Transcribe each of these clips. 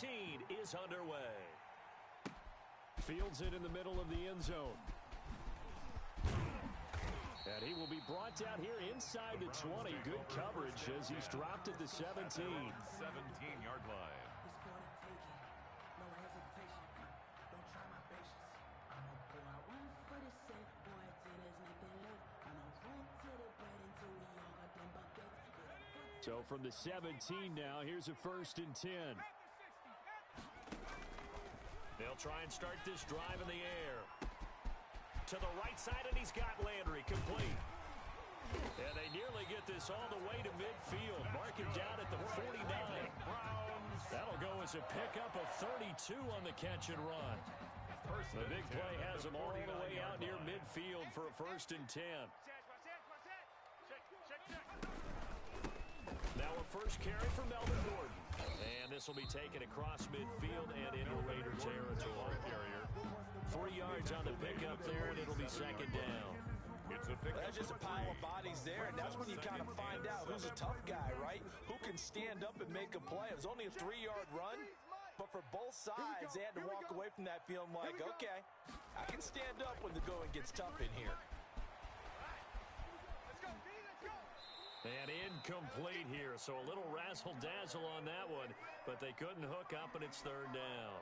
17 is underway. Fields it in the middle of the end zone. And he will be brought down here inside the 20. Good coverage as he's dropped at the 17. 17-yard line. So from the 17 now, here's a 1st and 10. They'll try and start this drive in the air. To the right side, and he's got Landry complete. And they nearly get this all the way to midfield. Mark him down at the 49. That'll go as a pickup of 32 on the catch and run. The big play has him all the way out near midfield for a 1st and 10. Now a first carry for Melvin Gordon. And this will be taken across midfield and into Raider territory. 3 yards on the pickup there, and it'll be 2nd down. That's just a pile of bodies there, and that's when you kind of find out who's a tough guy, right? Who can stand up and make a play. It was only a 3-yard run, but for both sides, they had to walk away from that feeling like, okay, I can stand up when the going gets tough in here. And incomplete here, so a little razzle-dazzle on that one, but they couldn't hook up, and it's 3rd down.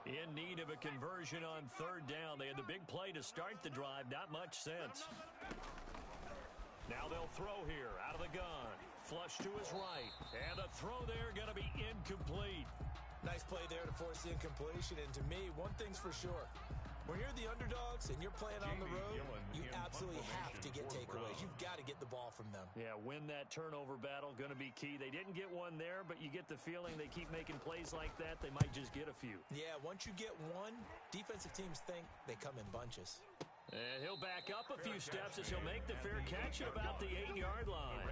In need of a conversion on 3rd down. They had the big play to start the drive, not much sense. Now they'll throw here, out of the gun. Flush to his right, and a throw there going to be incomplete. Nice play there to force the incompletion, and to me, one thing's for sure. When you're the underdogs and you're playing on the road, you absolutely have to get takeaways. You've got to get the ball from them. Yeah, win that turnover battle, going to be key. They didn't get one there, but you get the feeling they keep making plays like that, they might just get a few. Yeah, once you get one, defensive teams think they come in bunches. And he'll back up a few steps as he'll make the fair catch at about the 8-yard line.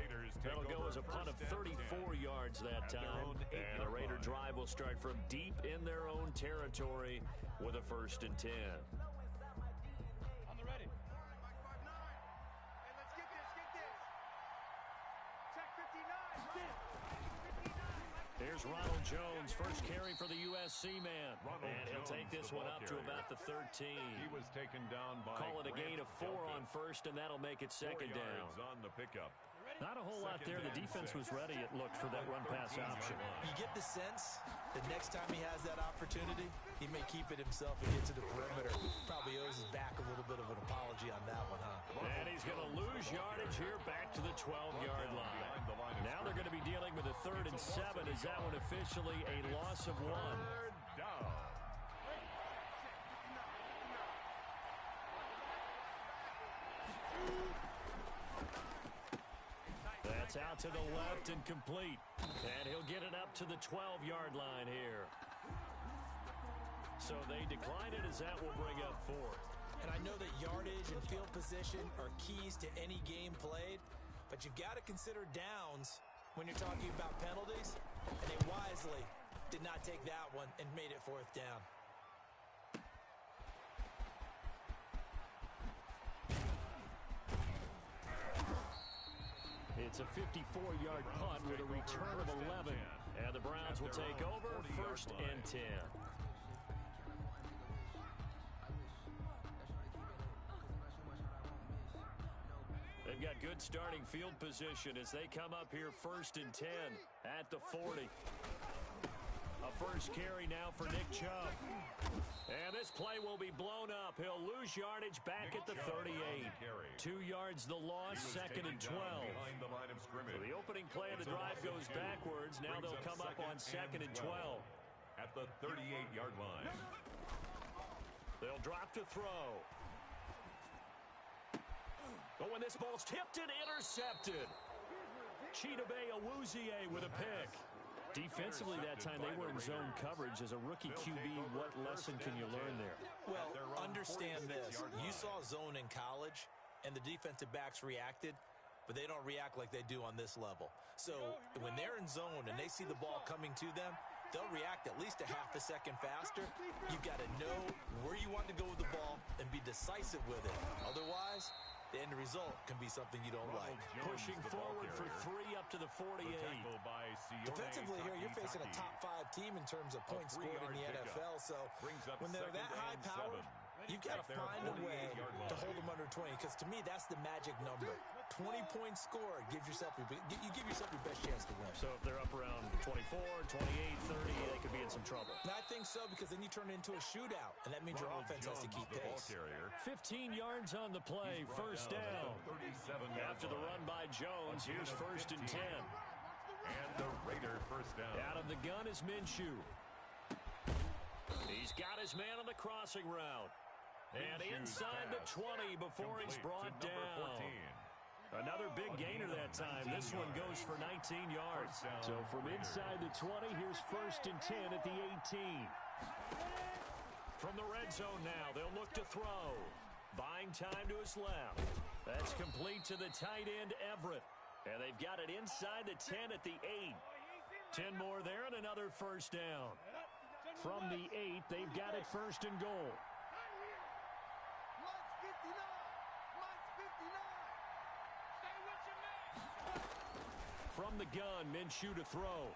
That'll go as a punt of 34 yards that time. And the Raider drive will start from deep in their own territory with a 1st and 10. On the ready. Hey, let's get this. Check 59. Here's Ronald Jones, first carry for the USC man. And he'll take this one up to about the 13. He was taken down by Call it a gain of 4 on 1st, and that'll make it 2nd down. On the pickup. Not a whole lot there. The defense was ready, it looked, for that run-pass option. You get the sense that next time he has that opportunity, he may keep it himself and get to the perimeter. Probably owes his back a little bit of an apology on that one, huh? And he's going to lose yardage here back to the 12-yard line. Now they're going to be dealing with a 3rd and 7. Is that one officially a loss of 1? 3rd down. That's out to the left and complete. And he'll get it up to the 12-yard line here. So they decline it as that will bring up 4th. And I know that yardage and field position are keys to any game played, but you've got to consider downs when you're talking about penalties. And they wisely did not take that one and made it 4th down. It's a 54-yard punt with a return of 11. And the Browns will take over 1st and 10. They've got good starting field position as they come up here 1st and 10 at the 40. A first carry now for Nick Chubb. And this play will be blown up. He'll lose yardage back at the 38. 2 yards the loss, 2nd and 12. So the opening play of the drive goes backwards. Now they'll come up on 2nd and 12. At the 38-yard line. They'll drop to throw. But when this ball's tipped and intercepted. Chidobe Awuzie with a pick. Defensively that time, they were in zone coverage. As a rookie QB, what lesson can you learn there? Well, understand this. You saw zone in college, and the defensive backs reacted, but they don't react like they do on this level. So when they're in zone and they see the ball coming to them, they'll react at least a half a second faster. You've got to know where you want to go with the ball and be decisive with it. Otherwise, the end result can be something you don't like. Pushing forward for the 48. Defensively here, you're facing a top 5 team in terms of points scored in the NFL. So when they're that high-powered, you've got to find a way to hold them under 20. Because to me, that's the magic number. 20 points scored gives yourself you give yourself your best chance to win. So if they're up around 24, 28, 30, they could be in some trouble. And I think so, because then you turn it into a shootout, and that means your offense has to keep pace. 15 yards on the play, first down. After the run by Jones, here's first and 10. And the Raider first down. Out of the gun is Minshew. He's got his man on the crossing route. And inside the 20 before he's brought down. Another big gainer that time. This one goes for 19 yards. So from inside the 20, here's first and 10 at the 18. From the red zone now, they'll look to throw. Buying time to his left. That's complete to the tight end, Everett. And they've got it inside the 10 at the 8. 10 more there and another first down. From the 8, they've got it first and goal. From the gun, Minshew to throw.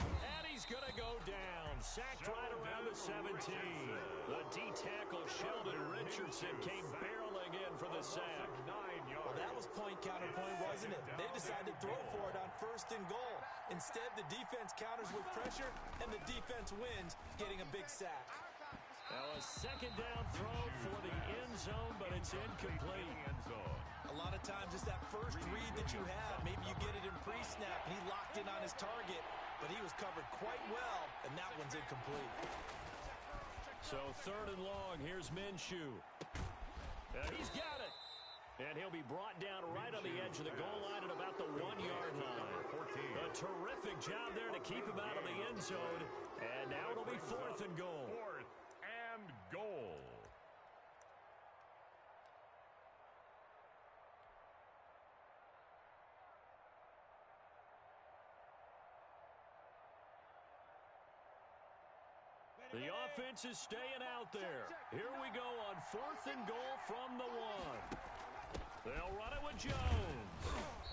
And he's going to go down. Sacked right around the 17. The D-tackle Sheldon Richardson came barreling in for the sack. Well, that was point counterpoint, wasn't it? They decided to throw for it on first and goal. Instead, the defense counters with pressure, and the defense wins, getting a big sack. Now a second down throw for the end zone, but it's incomplete. A lot of times it's that first read that you have. Maybe you get it in pre-snap, and he locked in on his target, but he was covered quite well, and that one's incomplete. So third and long, here's Minshew. And he's got it. And he'll be brought down right on the edge of the goal line at about the 1-yard line. A terrific job there to keep him out of the end zone. And now it'll be fourth and goal. Fourth and goal. The offense is staying out there. Here we go on fourth and goal from the 1. They'll run it with Jones.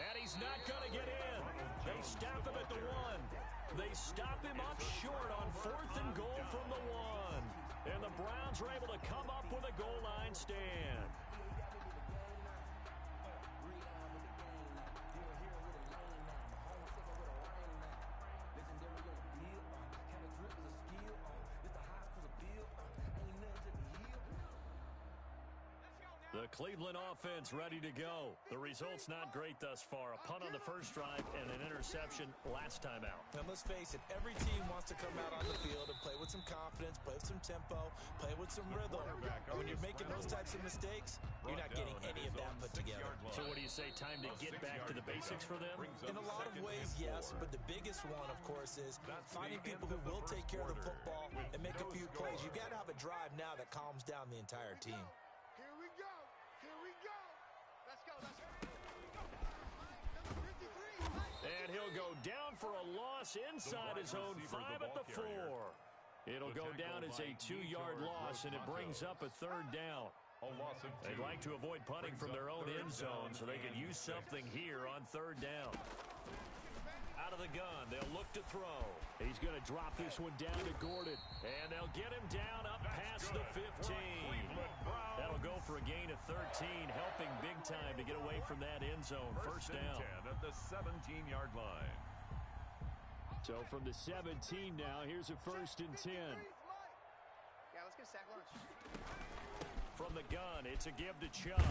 And he's not going to get in. They stop him at the 1. They stop him up short on fourth and goal from the 1. And the Browns are able to come up with a goal line stand. The Cleveland offense ready to go. The result's not great thus far. A punt on the first drive and an interception last time out. And let's face it, every team wants to come out on the field and play with some confidence, play with some tempo, play with some rhythm. And when you're making those types of mistakes, you're not getting any of that put together. So what do you say, time to get back to the basics for them? In a lot of ways, yes, but the biggest one, of course, is finding people who will take care of the football and make a few plays. You've got to have a drive now that calms down the entire team. And he'll go down for a loss inside his own 5 at the 4. It'll go down as a 2-yard loss, and it brings up a third down. They'd like to avoid punting from their own end zone so they could use something here on third down. Out of the gun, they'll look to throw. He's going to drop this one down to Gordon, and they'll get him down up past the 15. That'll go for a gain of 13, helping big time to get away from that end zone. First down. At the 17-yard line. So from the 17 now, here's a first and 10. Yeah, let's get a sack lunch. From the gun, it's a give to Chubb.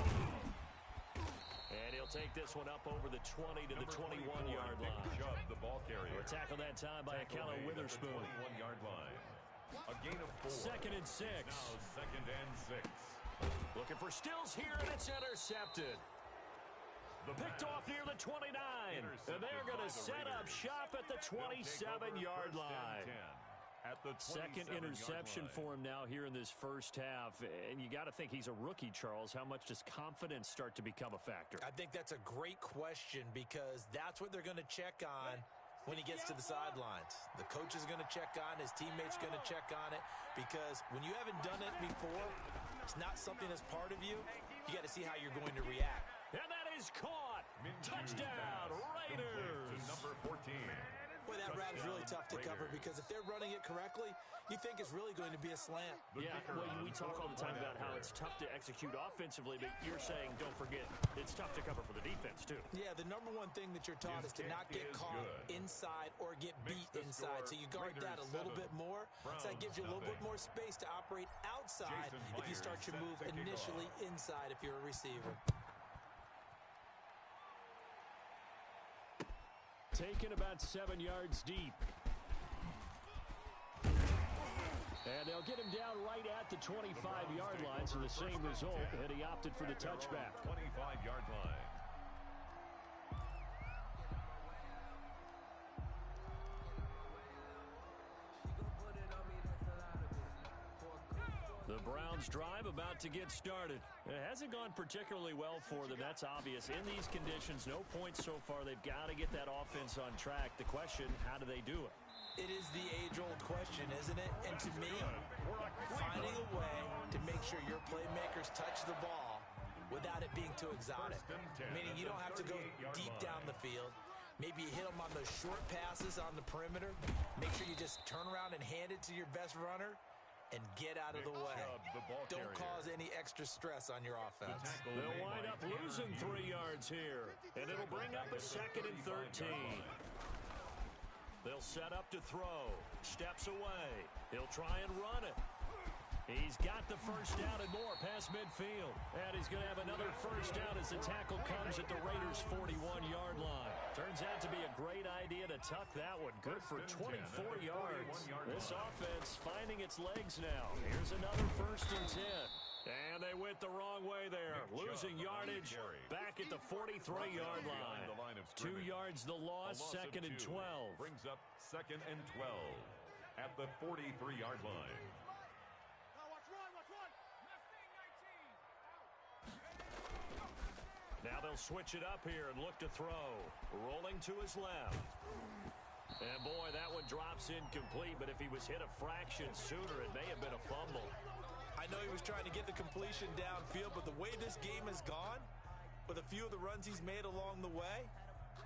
And he'll take this one up over the 20 to the 21-yard line. Chubb, the ball carrier. A tackle that time by Akello Witherspoon. 21-yard line. A gain of 4. Second and 6. Now second and 6. Looking for Stills here, and it's intercepted. Picked off near the 29. And they're going to set up shop at the 27-yard line. Second interception for him now here in this first half. And you got to think he's a rookie, Charles. How much does confidence start to become a factor? I think that's a great question, because that's what they're going to check on when he gets to the sidelines. The coach is going to check on, his teammates going to check on it, because when you haven't done it before, it's not something that's part of you. You got to see how you're going to react. And that is caught. Touchdown, Raiders! Number 14. Boy, that route is really tough to cover because if they're running it correctly, you think it's really going to be a slant. Yeah, well, we talk all the time about how it's tough to execute offensively, but you're saying, don't forget, it's tough to cover for the defense, too. Yeah, the number one thing that you're taught is to not get caught inside or get beat inside. So you guard that a little bit more. So that gives you a little bit more space to operate outside if you start your move initially inside if you're a receiver. Taken about 7 yards deep. And they'll get him down right at the 25-yard line, so the same result, and he opted for the touchback. 25-yard line. The Browns' drive about to get started. It hasn't gone particularly well for them. That's obvious. In these conditions, no points so far. They've got to get that offense on track. The question, how do they do it? It is the age-old question, isn't it? And to me, finding a way to make sure your playmakers touch the ball without it being too exotic. Meaning you don't have to go deep down the field. Maybe you hit them on those short passes on the perimeter. Make sure you just turn around and hand it to your best runner and get out of the way. Don't cause any extra stress on your offense. They'll wind up losing 3 yards here, and it'll bring up a 2nd and 13. They'll set up to throw. Steps away. He'll try and run it. He's got the first down and more past midfield. And he's going to have another first down as the tackle comes at the Raiders' 41-yard line. Turns out to be a great idea to tuck that one. Good for 24 yards. This offense finding its legs now. Here's another 1st and 10. And they went the wrong way there. Losing yardage back at the 43-yard line. 2 yards the loss, 2nd and 12. Brings up 2nd and 12 at the 43-yard line. Now they'll switch it up here and look to throw. Rolling to his left. And boy, that one drops incomplete, but if he was hit a fraction sooner, it may have been a fumble. I know he was trying to get the completion downfield, but the way this game has gone, with a few of the runs he's made along the way,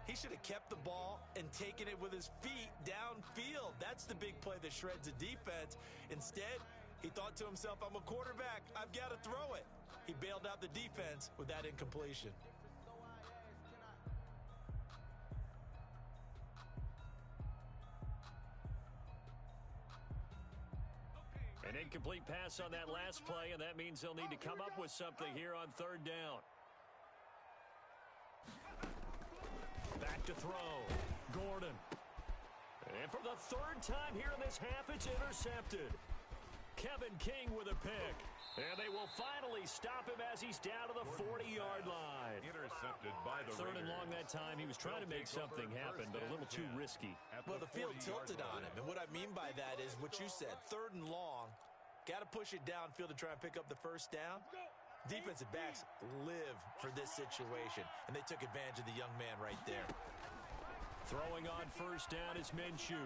he should have kept the ball and taken it with his feet downfield. That's the big play that shreds a defense. Instead, he thought to himself, I'm a quarterback. I've got to throw it. He bailed out the defense with that incompletion. An incomplete pass on that last play, and that means they'll need to come up with something here on 3rd down. Back to throw. Gordon. And for the 3rd time here in this half, it's intercepted. Kevin King with a pick. And they will finally stop him as he's down to the 40-yard line. Intercepted by the 3rd and Raiders. long that time. He was trying to make something happen, but a little too risky. Well, the field tilted on him, and what I mean by that is what you said, 3rd and long. Got to push it downfield to try and pick up the first down. Defensive backs live for this situation, and they took advantage of the young man right there. Throwing on 1st down is Minshew.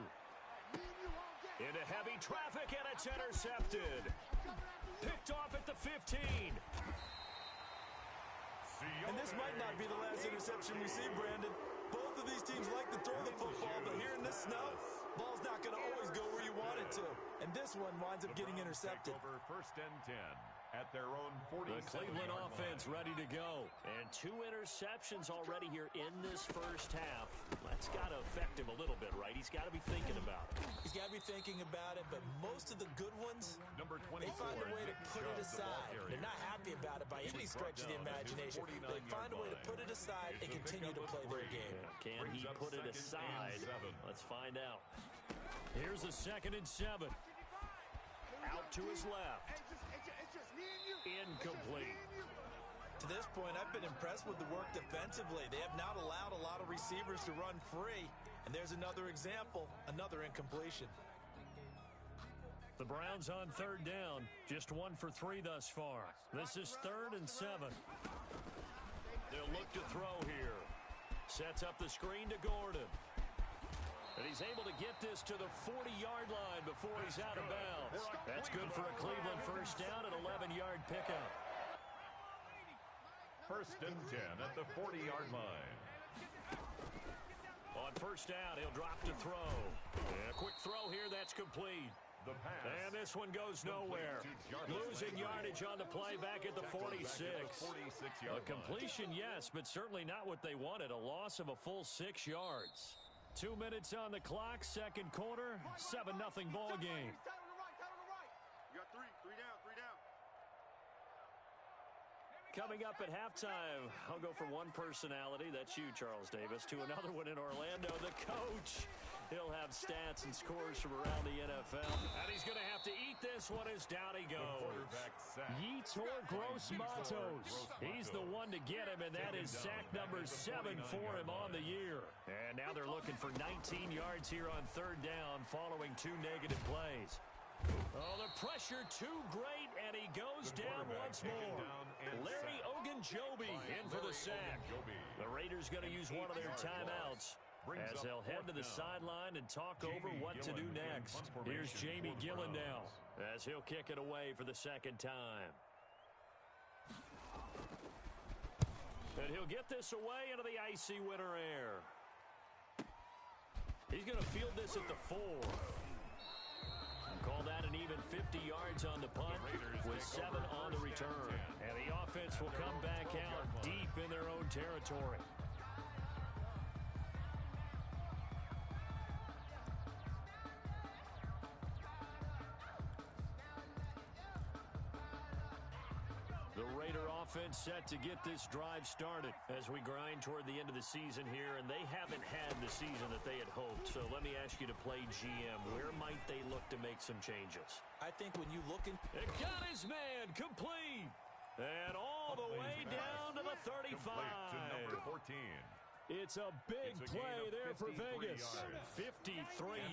Into heavy traffic, and it's intercepted. Picked off at the 15. And this might not be the last interception we see, Brandon. Both of these teams like to throw the football, but here in this snow, ball's not going to always go where you want it to. And this one winds up getting intercepted. Over 1st and 10 at their own 40. The Cleveland offense ready to go. And 2 interceptions already here in this first half. That's got to affect him a little bit, right? He's got to be thinking about it. He's got to be thinking about it, but most of the good ones, Number 24, they find a way to put it aside. They're not happy about it by any stretch of the imagination. They find a way to put it aside and continue to play their game. Can he put it aside? Let's find out. Here's a 2nd and 7. Out to his left. Incomplete. To this point, I've been impressed with the work defensively. They have not allowed a lot of receivers to run free. And there's another example, another incompletion. The Browns on 3rd down, just 1 for 3 thus far. This is 3rd and 7. They'll look to throw here. Sets up the screen to Gordon. And he's able to get this to the 40-yard line before he's out of bounds. That's good for a Cleveland first down and 11-yard pickup. First and 10 at the 40-yard line. On first down, he'll drop to throw. And a quick throw here, that's complete. The pass. And this one goes nowhere. Losing yardage on the play back at the 46. A completion, yes, but certainly not what they wanted. A loss of a full 6 yards. 2 minutes on the clock, second quarter, 7-0 ball game. You got three down. Coming up at halftime, I'll go from one personality, that's you, Charles Davis, to another one in Orlando, the coach. He'll have stats and scores from around the NFL. And he's going to have to eat this one as down he goes. Yeats or Gross Matos. He's the one to get him, and that is sack number 7 for him on the year. And now they're looking for 19 yards here on third down following 2 negative plays. Oh, the pressure too great, and he goes down once more. Larry Ogunjobi in for the sack. The Raiders going to use one of their timeouts as they'll head to the sideline and talk over what to do next. Here's Jamie Gillen now as he'll kick it away for the second time. And he'll get this away into the icy winter air. He's going to field this at the 4. Call that an even 50 yards on the punt with 7 on the return. And the offense will come back out deep in their own territory. The Raider offense set to get this drive started as we grind toward the end of the season here, and they haven't had the season that they had hoped. So let me ask you to play GM. Where might they look to make some changes? I think when you look in... It got his man complete. And all the way down to the 35. To number 14. It's a big play there for Vegas. 53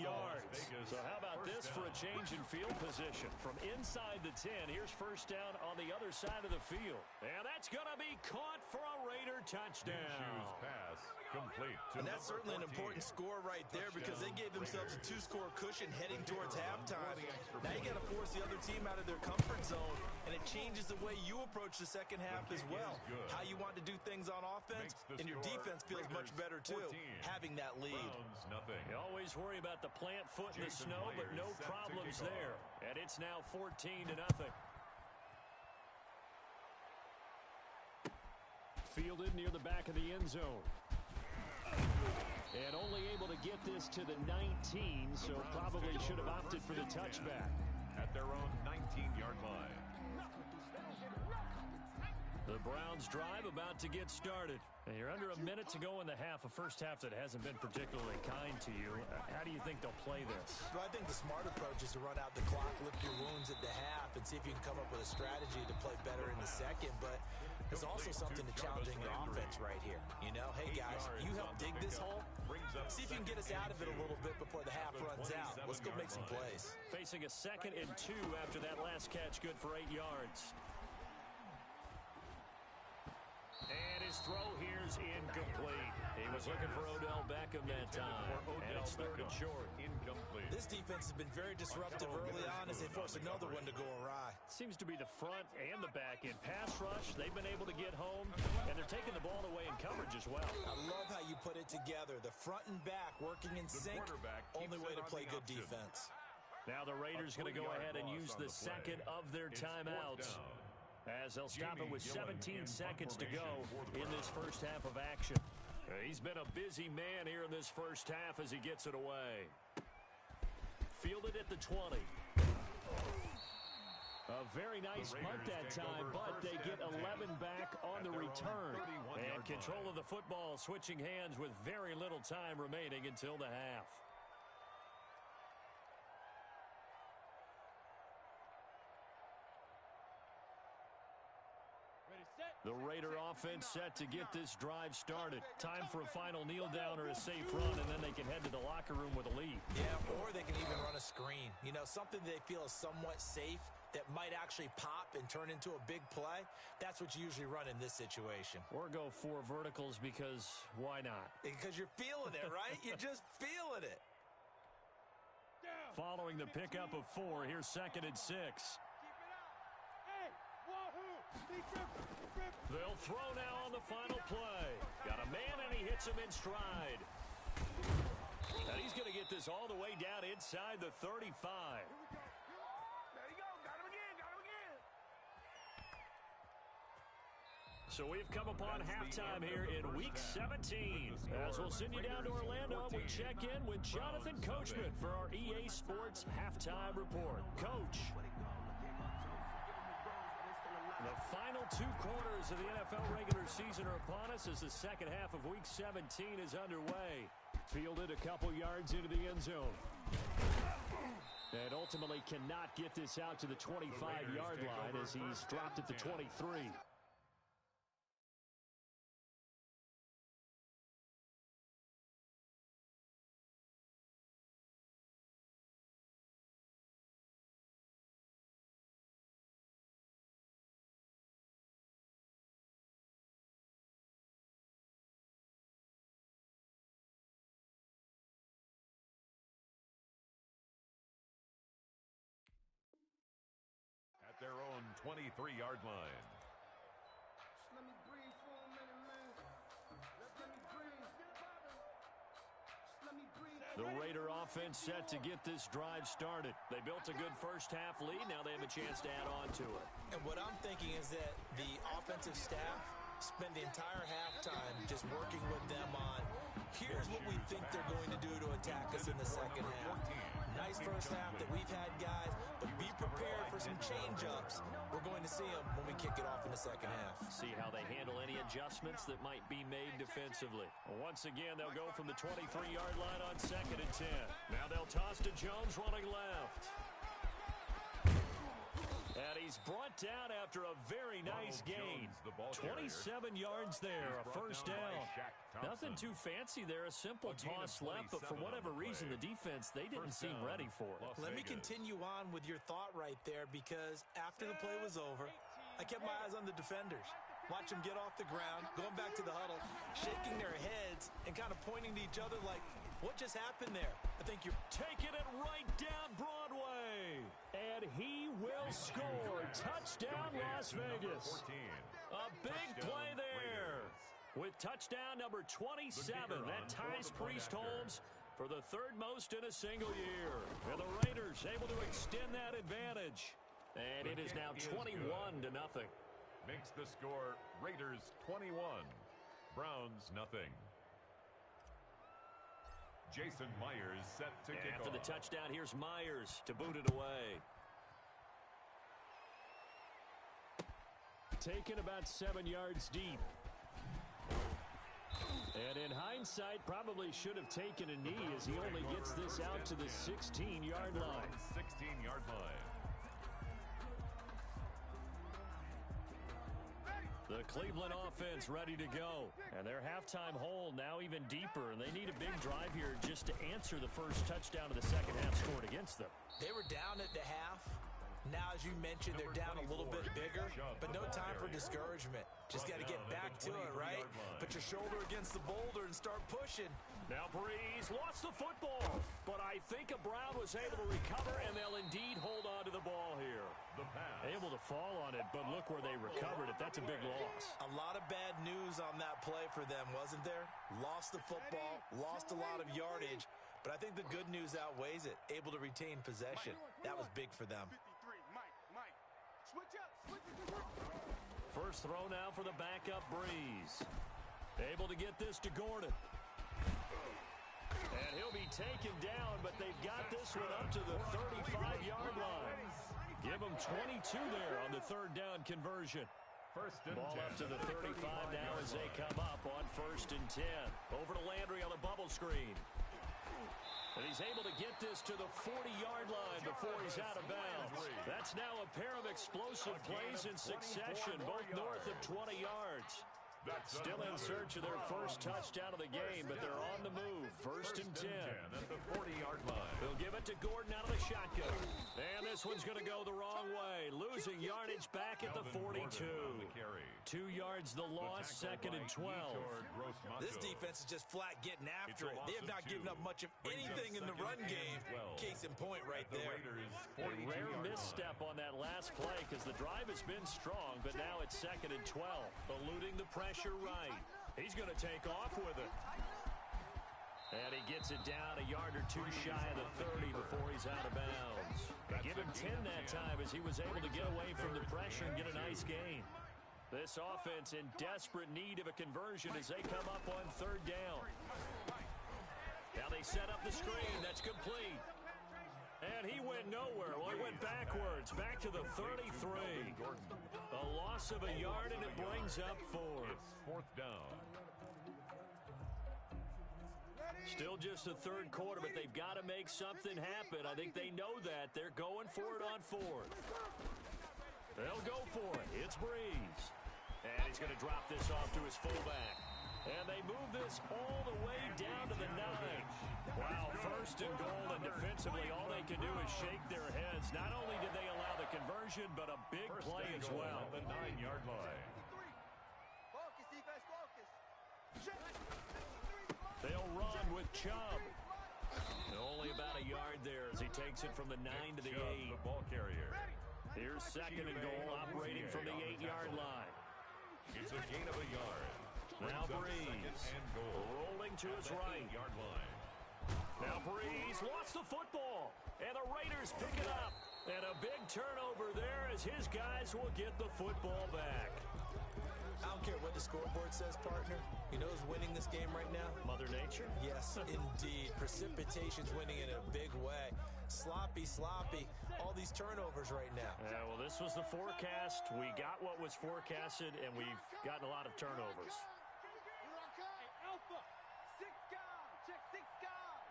yards. So how about this for a change in field position? From inside the 10, here's first down on the other side of the field. And that's going to be caught for a Raider touchdown. Pass complete. And that's certainly an important score right there because they gave themselves a 2-score cushion heading towards halftime. Now you got to force the other team out of their comfort zone, and it changes the way you approach the second half as well. How you want to do things on offense, and your defense feels much better too, having that lead. You always worry about the plant foot in the snow, but no problems there. And it's now 14-0. Fielded near the back of the end zone. And only able to get this to the 19, so probably should have opted for the touchback. At their own 19-yard line. The Browns drive about to get started. And you're under a minute to go in the half, a first half that hasn't been particularly kind to you. How do you think they'll play this? Well, I think the smart approach is to run out the clock, lick your wounds at the half, and see if you can come up with a strategy to play better in the second. But there's also something to challenging your offense right here. You know, hey, guys, you help dig this hole. See if you can get us out of it a little bit before the half runs out. Let's go make some plays. Facing a 2nd and 2 after that last catch, good for 8 yards. And his throw here's incomplete. He was looking for Odell Beckham that time. And it's 3rd and short. Incomplete. This defense has been very disruptive early on as they force another one to go awry. Seems to be the front and the back end. Pass rush, they've been able to get home, and they're taking the ball away in coverage as well. I love how you put it together. The front and back working in sync. Only way to play good defense. Now the Raiders going to go ahead and use the second of their timeouts, as they'll stop it with 17 seconds to go in this first half of action. He's been a busy man here in this first half as he gets it away. Fielded at the 20. A very nice punt that time, but they get 11 back on the return. And control of the football switching hands with very little time remaining until the half. The Raider offense set to get this drive started. Time for a final kneel down or a safe run, and then they can head to the locker room with a lead. Yeah, or they can even run a screen. You know, something they feel is somewhat safe that might actually pop and turn into a big play. That's what you usually run in this situation. Or go 4 verticals because why not? Because you're feeling it, right? You're just feeling it. Following the pickup of 4, here's 2nd and 6. They'll throw now on the final play. Got a man, and he hits him in stride. And he's going to get this all the way down inside the 35. So we've come upon halftime here in Week 17. As we'll send you down to Orlando, we check in with Jonathan Coachman for our EA Sports Halftime Report. Coach. The final 2 quarters of the NFL regular season are upon us as the second half of Week 17 is underway. Fielded a couple yards into the end zone. And ultimately cannot get this out to the 25-yard line as he's dropped at the 23. Their own 23-yard line. Let me breathe for a minute, man. Let me breathe. Let me breathe. The Raider offense set to get this drive started. They built a good first-half lead. Now they have a chance to add on to it. And what I'm thinking is that the offensive staff spend the entire halftime just working with them on, here's what we think they're going to do to attack us in the second half. Nice first half that we've had, guys, but be prepared for some change-ups. We're going to see them when we kick it off in the second half. See how they handle any adjustments that might be made defensively. Once again, they'll go from the 23-yard line on 2nd and 10. Now they'll toss to Jones running left. And he's brought down after a very nice gain. 27 yards there, a first down. Nothing too fancy there, a simple toss left, but for whatever reason, the defense, they didn't seem ready for it. Let me continue on with your thought right there, because after the play was over, I kept my eyes on the defenders. Watch them get off the ground, going back to the huddle, shaking their heads and kind of pointing to each other like, what just happened there? I think you're taking it right down Broadway. And he will score. Touchdown, Las Vegas. A big play there. With touchdown number 27, that ties Priest Holmes for the 3rd most in a single year. And the Raiders able to extend that advantage. And it is now 21-0. Makes the score Raiders 21, Browns nothing. Jason Myers set to kick off. After the touchdown, here's Myers to boot it away. Taken about 7 yards deep. And in hindsight, probably should have taken a knee as he only gets this out to the 16-yard line. 16-yard line. The Cleveland offense ready to go. And their halftime hole now even deeper. And they need a big drive here just to answer the first touchdown of the second half scored against them. They were down at the half. Now, as you mentioned, they're down a little bit bigger, but no time for discouragement. Just got to get back to it, right? Put your shoulder against the boulder and start pushing. Now Breeze lost the football, but I think Brown was able to recover, and they'll indeed hold on to the ball here. Able to fall on it, but look where they recovered it. That's a big loss. A lot of bad news on that play for them, wasn't there? Lost the football, lost a lot of yardage, but I think the good news outweighs it. Able to retain possession. That was big for them. First throw now for the backup Breeze. Able to get this to Gordon. And he'll be taken down, but they've got this one up to the 35-yard line. Give them 22 there on the 3rd down conversion. Ball up to the 35 now as they come up on 1st and 10. Over to Landry on the bubble screen. And he's able to get this to the 40-yard line before he's out of bounds. That's now a pair of explosive plays in succession, both north of 20 yards. Still in search of their first touchdown of the game, but they're on the move. First and 10. At the 40-yard line. They'll give it to Gordon out of the shotgun. And this one's going to go the wrong way. Losing yardage back at the 42. 2 yards the loss, second and 12. This defense is just flat getting after it. They have not given up much of anything in the run game. Case in point right there. A rare misstep on that last play because the drive has been strong, but now it's second and 12. Eluding the pressure right. He's going to take off with it. And he gets it down a yard or two shy of the 30 before he's out of bounds. They give him 10 that time as he was able to get away from the pressure and get a nice gain. This offense in desperate need of a conversion as they come up on third down. Now they set up the screen. That's complete. And he went nowhere. Well, he went backwards, back to the 33. A loss of a yard, and it brings up fourth. Fourth down. Still just the third quarter, but they've got to make something happen. I think they know that. They're going for it on fourth. They'll go for it. It's Breeze. And he's going to drop this off to his fullback. And they move this all the way down to the 9. Wow, first and goal, and defensively, all they can do is shake their heads. Not only did they allow the conversion, but a big play as well. At the 9-yard line. Focus, defense, focus. They'll run with Chubb. Only about a yard there as he takes it from the 9 to the 8. The ball carrier. Here's second and goal, operating from the 8-yard line. It's a gain of a yard. Now Breeze, rolling to his right. Yard line. Now Breeze lost the football, and the Raiders pick it up. And a big turnover there as his guys will get the football back. I don't care what the scoreboard says, partner. You know who's winning this game right now? Mother Nature? Yes, indeed. Precipitation's winning in a big way. Sloppy. All these turnovers right now. Yeah, well, this was the forecast. We got what was forecasted, and we've gotten a lot of turnovers. Alpha, 6 guard, check 6 guard.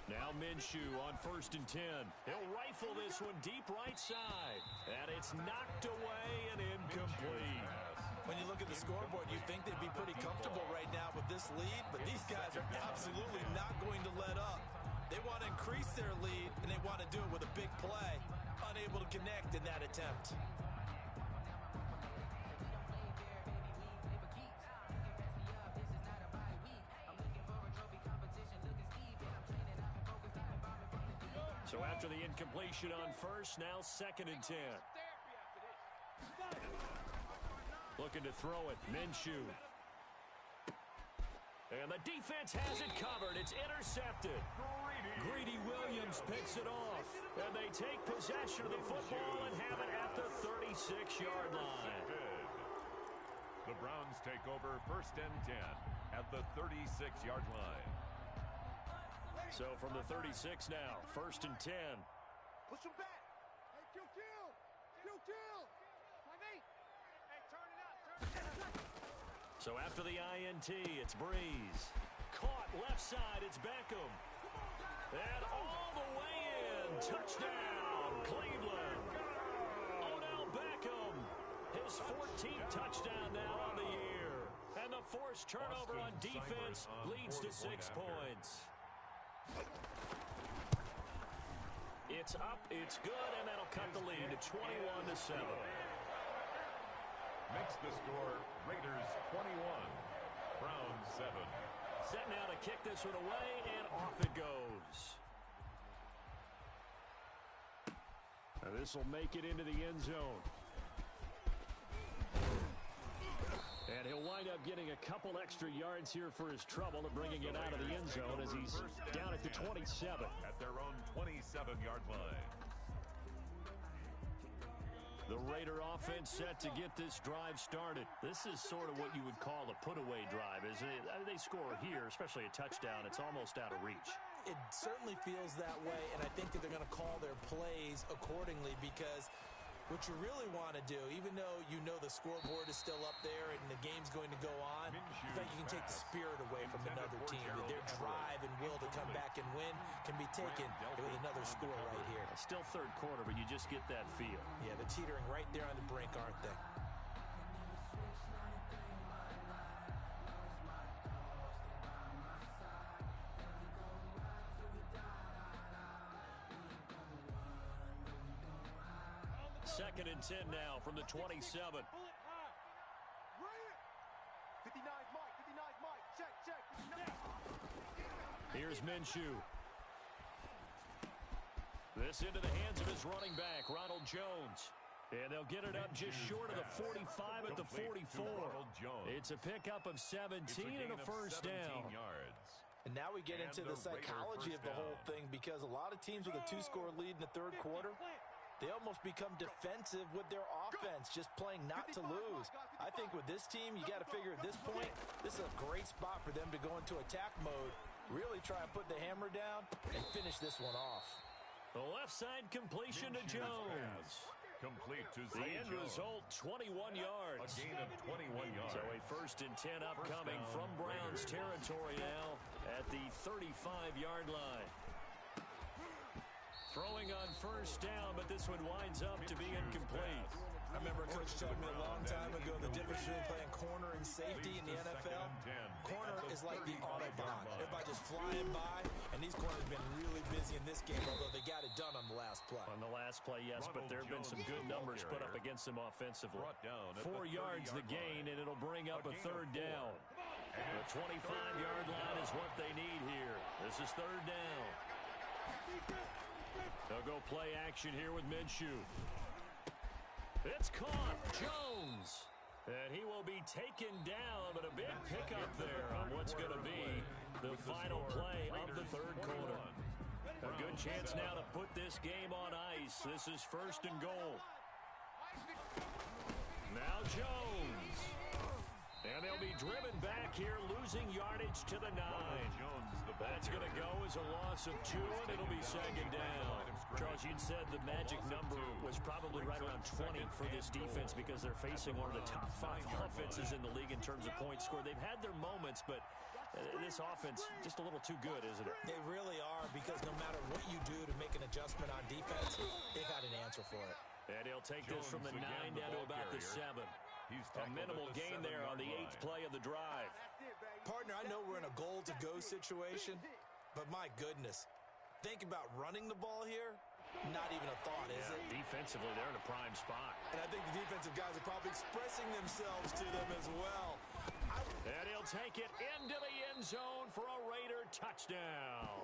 Now Minshew on first and 10. He'll rifle this one deep right side. And it's knocked away and incomplete. When you look at the scoreboard, you think they'd be pretty comfortable right now with this lead, but these guys are absolutely not going to let up. They want to increase their lead, and they want to do it with a big play. Unable to connect in that attempt. So after the incompletion on first, now second and 10. Looking to throw it, Minshew. And the defense has it covered. It's intercepted. Greedy Williams picks it off. And they take possession of the football and have it at the 36-yard line. The Browns take over first and 10 at the 36-yard line. So from the 36 now, first and 10. Push him back. Hey, kill. 5-8. Hey, turn it up. So after the INT, it's Breeze. Caught left side, it's Beckham. And all the way in. Touchdown, Cleveland. Odell Beckham. His 14th touchdown now on the year. And the forced turnover on defense leads to 6 points. It's up, it's good, and that'll cut the lead to 21-7. Makes the score Raiders 21, Browns 7. Set now to kick this one away, and off it goes. Now this will make it into the end zone. And he'll wind up getting a couple extra yards here for his trouble and bringing it out of the end zone as he's down at the 27. At their own 27-yard line. The Raider offense set to get this drive started. This is sort of what you would call a put-away drive, isn't it? I mean, they score here, especially a touchdown. It's almost out of reach. It certainly feels that way, and I think that they're going to call their plays accordingly because what you really want to do, even though you know the scoreboard is still up there and the game's going to go on, I think you can take the spirit away from another team. Their drive and will to come back and win can be taken with another score right here. Still third quarter, but you just get that feel. Yeah, they're teetering right there on the brink, aren't they? 2nd and 10 now from the 27. 59 Mike, 59 Mike, check, 59. Here's Minshew. This into the hands of his running back, Ronald Jones. And they'll get it up just short of the 45 at the 44. It's a pickup of 17 and a first down. And now we get into the psychology of the whole thing, because a lot of teams with a 2-score lead in the third quarter, they almost become defensive with their offense, just playing not to lose. I think with this team, you got to figure at this point, this is a great spot for them to go into attack mode, really try and put the hammer down and finish this one off. The left side completion to Jones. Complete to the end result, 21 yards. A gain of 21 yards. So a 1st and 10 upcoming from Browns territory now at the 35-yard line. Throwing on first down, but this one winds up to be incomplete. I remember Coach telling me a long time ago the difference between playing corner and safety in the NFL. Corner is like the Autobahn. Everybody just flying by, and these corners have been really busy in this game, although they got it done on the last play. On the last play, yes, but there have been some good numbers put up against them offensively. 4 yards the gain, and it'll bring up a 3rd down. The 25-yard line is what they need here. This is 3rd down. They'll go play action here with Minshew. It's caught. Jones. And he will be taken down, but a big pickup there on what's going to be the final play of the third quarter. A good chance now to put this game on ice. This is 1st and goal. Now Jones. And they'll be driven back here, losing yardage to the 9. That's going to go as a loss of 2, and it'll be 2nd down. Charles, you said the magic number was probably right around 20 for this defense because they're facing one of the top 5 offenses in the league in terms of points scored. They've had their moments, but this offense just a little too good, isn't it? They really are, because no matter what you do to make an adjustment on defense, they've got an answer for it. And he'll take this from the 9 down to about the 7. A minimal gain there on the 8th play of the drive. Partner, I know we're in a goal-to-go situation, but my goodness, think about running the ball here. Not even a thought, is it? Defensively, they're in a prime spot. And I think the defensive guys are probably expressing themselves to them as well. And he'll take it into the end zone for a Raider touchdown.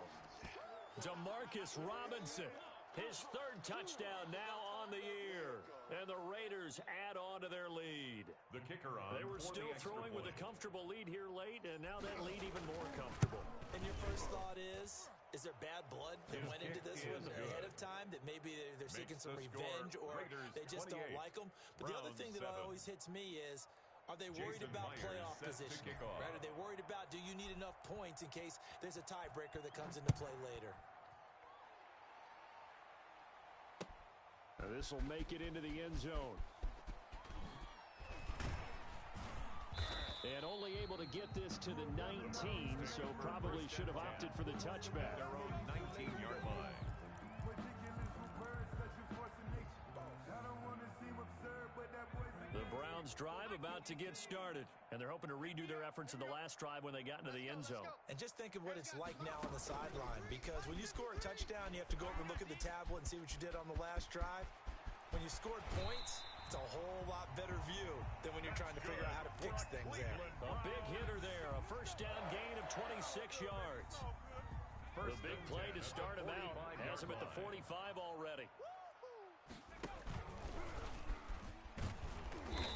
Demarcus Robinson, his 3rd touchdown now on the year. And the Raiders add on to their lead. The kicker on. They were still throwing with a comfortable lead here late, and now that lead even more comfortable. And your first thought is there bad blood that went into this one ahead of time, that maybe they're seeking some revenge, or they just don't like them? But the other thing that always hits me is, are they worried about playoff position? Right? Are they worried about, do you need enough points in case there's a tiebreaker that comes into play later? This will make it into the end zone. And only able to get this to the 19, so probably should have opted for the touchback. Their own 19-yard line. The Browns drive about to get started, and they're hoping to redo their efforts in the last drive when they got into the end zone. And just think of what it's like now on the sideline, because when you score a touchdown, you have to go over and look at the tablet and see what you did on the last drive. When you scored points, it's a whole lot better view than when you're trying to figure out how to fix things there. A big hitter there, a first down gain of 26 yards. The big play to start him out has him at the 45 already.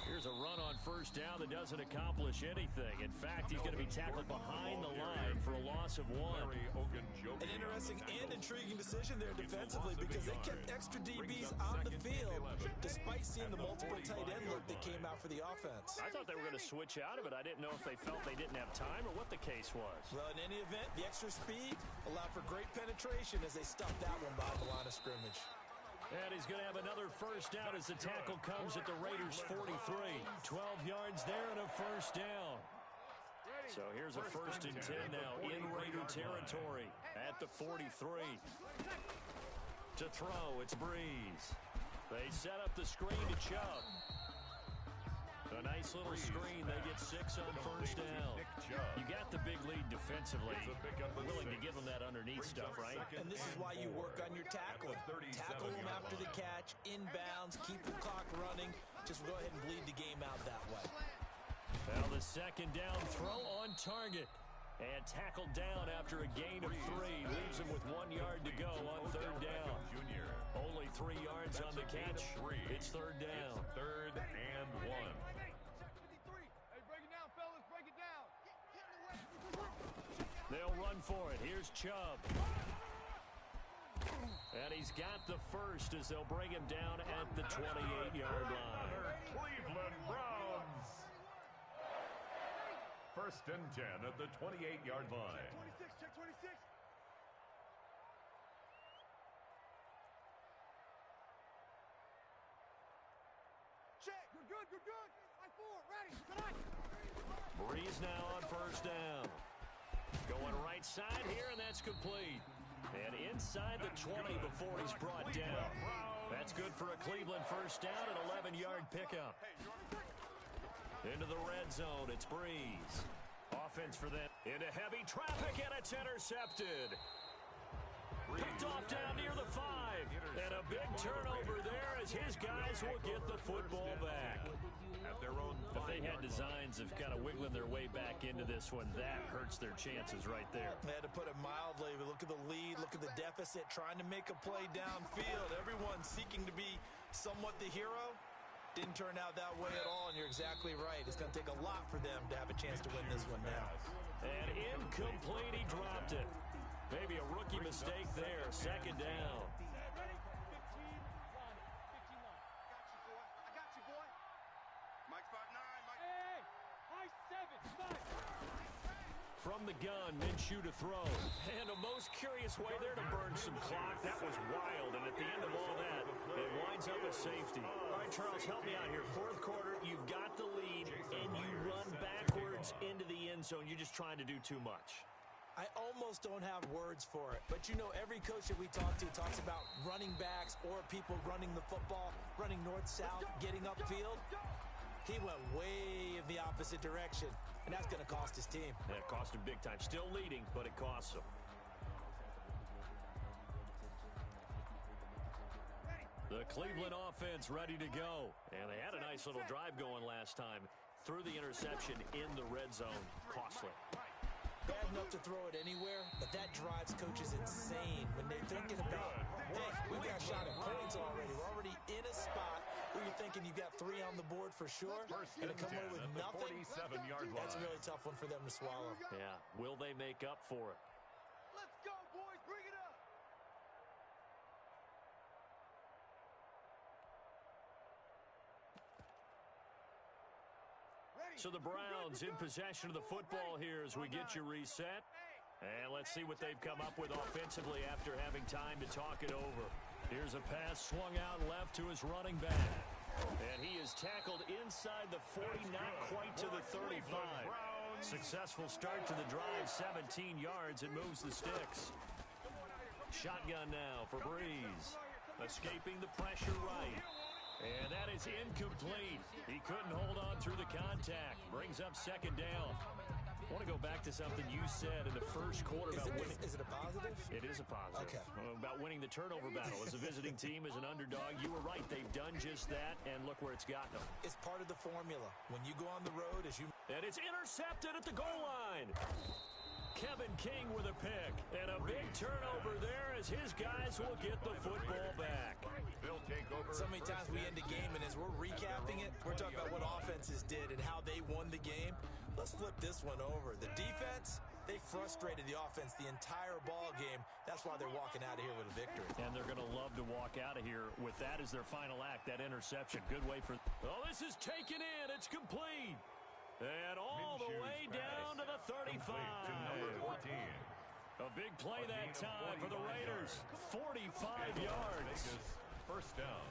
Here's a run on first down that doesn't accomplish anything. In fact, he's going to be tackled behind the line for a loss of 1. An interesting and intriguing decision there defensively, because they kept extra DBs on the field despite seeing the multiple tight end look that came out for the offense. I thought they were going to switch out of it. I didn't know if they felt they didn't have time or what the case was. Well, in any event, the extra speed allowed for great penetration as they stuffed that one by the line of scrimmage. And he's going to have another first down as the tackle comes at the Raiders' 43. 12 yards there and a first down. So here's a 1st and 10 now in Raider territory at the 43. To throw, it's Breeze. They set up the screen to Chubb. nice little screen. They get 6 on first down. You got the big lead defensively. Willing to give them that underneath stuff, right? And this is why you work on your tackling. Tackle them after the catch, inbounds, keep the clock running. Just go ahead and bleed the game out that way. Well, the second down throw on target. And tackled down after a gain of 3. Leaves him with 1 yard to go on third down. Only 3 yards on the catch. It's third down. Third and 1. Hey, break it down, fellas. Break it down. They'll run for it. Here's Chubb. And he's got the first as they'll bring him down at the 28-yard line. Cleveland Browns. First and 10 at the 28-yard line. Check 26. Check. You're good. You're good. I-4. Ready. Tonight. Breeze now on first down. Going right side here, and that's complete. And inside the 20 before he's brought down. That's good for a Cleveland first down, an 11-yard pickup. Into the red zone, it's Breeze. Offense for them. Into heavy traffic, and it's intercepted. Picked off down near the 5. And a big turnover there as his guys will get the football back. At their own If they had designs of kind of wiggling their way back into this one, that hurts their chances right there. They had to put it mildly, but look at the lead, look at the deficit, trying to make a play downfield. Everyone seeking to be somewhat the hero. Didn't turn out that way at all, and you're exactly right. It's going to take a lot for them to have a chance to win this one now. And incomplete, he dropped it. Maybe a rookie mistake there, second down. Ready? 15 line. 15 line. I got you, boy. Mike 5'9", Mike. Hey, high 7, 5. From the gun, Minshew to throw. And a most curious way there to burn some clock. That was wild, and at the end of all that, it winds up a safety. All right, Charles, help me out here. Fourth quarter, you've got the lead, and you run backwards into the end zone. You're just trying to do too much. I almost don't have words for it, but you know every coach that we talk to talks about running backs or people running the football, running north-south, getting upfield. He went way in the opposite direction, and that's going to cost his team. Yeah, it cost him big time. Still leading, but it costs him. The Cleveland offense ready to go. And they had a nice little drive going last time. Threw the interception in the red zone. Costly. Bad enough to throw it anywhere, but that drives coaches insane when they're thinking about, hey, we got shot at points already. We're already in a spot where you're thinking you got 3 on the board for sure, and to come away with nothing, that's a really tough one for them to swallow. Yeah, will they make up for it? Let's go, boys. Bring it up. So the Browns in possession of the football here as we get you reset. And let's see what they've come up with offensively after having time to talk it over. Here's a pass swung out left to his running back. And he is tackled inside the 40, not quite to the 35. Successful start to the drive, 17 yards. It moves the sticks. Shotgun now for Breeze. Escaping the pressure right. And that is incomplete. He couldn't hold on through the contact. Brings up second down. I want to go back to something you said in the first quarter about winning. Is it a positive? It is a positive. Okay. About winning the turnover battle. As a visiting team, as an underdog, you were right. They've done just that, and look where it's gotten them. It's part of the formula. When you go on the road, And it's intercepted at the goal line. Kevin King with a pick. And a big turnover there as his guys will get the football back. So many times we end the game, and as we're recapping it, we're talking about what offenses did and how they won the game. Let's flip this one over. The defense, they frustrated the offense the entire ball game. That's why they're walking out of here with a victory. And they're going to love to walk out of here with that as their final act, that interception. Good way for... Oh, this is taken in. It's complete. And all the way down to the 35. A big play that time for the Raiders. 45 yards. First down.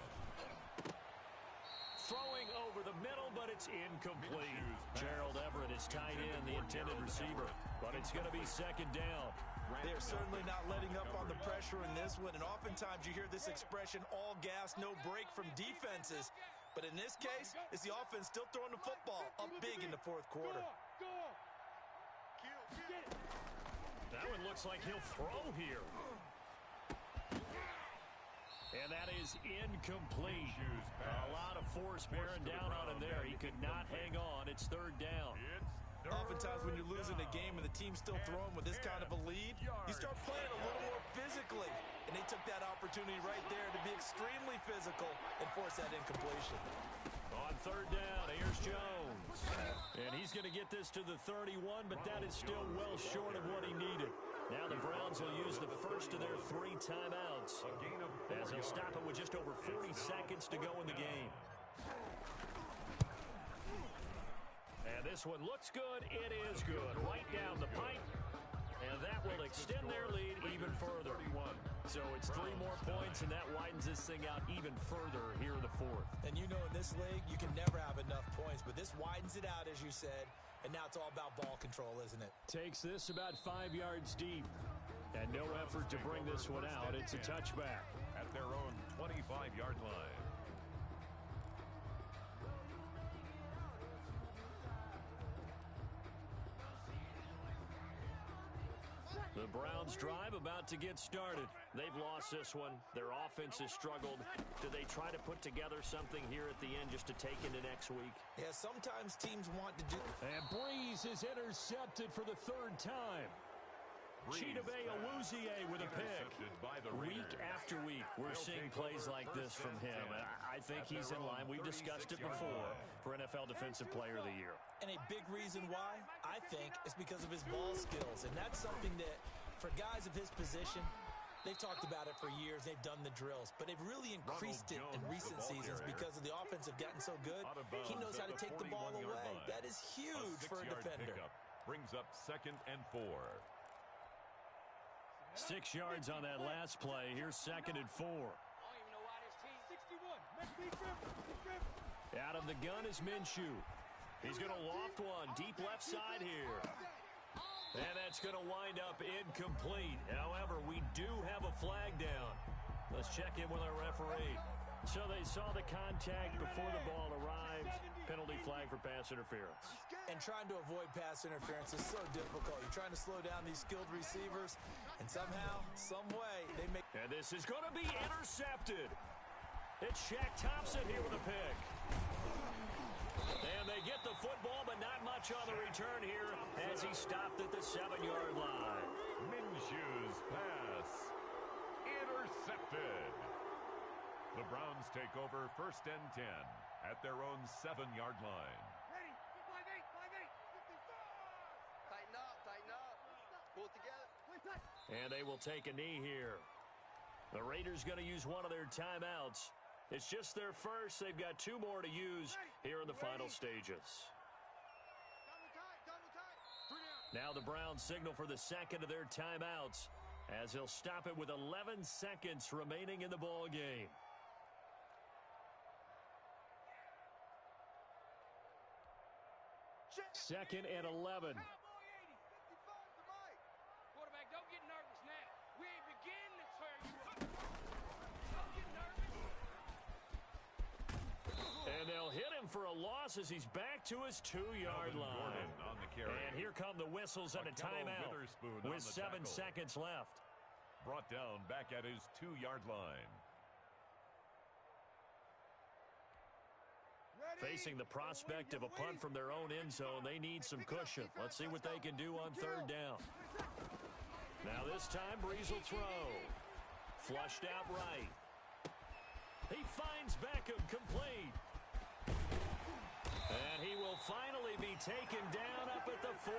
Throwing over the middle, but it's incomplete. Gerald Everett is tied in, the intended receiver. But it's going to be second down. They're certainly not letting up on the pressure in this one. And oftentimes you hear this expression, all gas, no break from defenses. But in this case, it's the offense still throwing the football up big in the fourth quarter. That one looks like he'll throw here. And that is incomplete. A lot of force bearing down on him there. He could not hang on. It's third down. Oftentimes when you're losing a game and the team's still throwing with this kind of a lead, you start playing a little more physically. And they took that opportunity right there to be extremely physical and force that incompletion. On third down, here's Jones. And he's going to get this to the 31, but that is still well short of what he needed. Now the Browns will use the first of their 3 timeouts, as they'll stop it with just over 40 seconds to go in the game. And this one looks good. It is good. Right down the pipe. And that will extend their lead even further. So it's 3 more points, and that widens this thing out even further here in the fourth. And you know in this league, you can never have enough points, but this widens it out, as you said. And now it's all about ball control, isn't it? Takes this about 5 yards deep. And no effort to bring this one out. It's a touchback. At their own 25-yard line. The Browns drive about to get started. They've lost this one. Their offense has struggled. Do they try to put together something here at the end just to take into next week? Yeah, sometimes teams want to do... And Breeze is intercepted for the 3rd time. Chidobe Awuzie with a pick. Week after week, we're seeing plays like this from him. I think he's in line. We've discussed it before for NFL Defensive Player of the Year. And a big reason why, I think, is because of his ball skills. And that's something that, for guys of his position, they've talked about it for years. They've done the drills. But they've really increased it in recent seasons because of the offense have gotten so good. He knows how to take the ball away. That is huge for a defender. Brings up 2nd and 4. 6 yards on that last play. Here's 2nd and 4. Out of the gun is Minshew. He's going to loft one deep left side here. And that's going to wind up incomplete. However, we do have a flag down. Let's check in with our referee. So they saw the contact before the ball arrived. Penalty flag for pass interference. And trying to avoid pass interference is so difficult. You're trying to slow down these skilled receivers, and somehow, some way, they make... And this is going to be intercepted. It's Shaq Thompson here with a pick. And they get the football, but not much on the return here as he stopped at the 7-yard line. Minshew's pass intercepted. The Browns take over 1st and 10 at their own 7-yard line. Ready? 5-8. Tighten up. Pull it together. And they will take a knee here. The Raiders going to use one of their timeouts. It's just their first. They've got 2 more to use here in the final stages. Now the Browns signal for the 2nd of their timeouts as they'll stop it with 11 seconds remaining in the ball game. Second and 11. Quarterback, don't get nervous now. We ain't beginning to tear you up. Don't get nervous. And they'll hit him for a loss as he's back to his 2-yard line. And here come the whistles and a timeout with 7 seconds left. Brought down back at his 2-yard line. Facing the prospect of a punt from their own end zone, they need some cushion. Let's see what they can do on 3rd down. Now this time, Breeze will throw. Flushed out right. He finds Beckham complete. And he will finally be taken down up at the 48.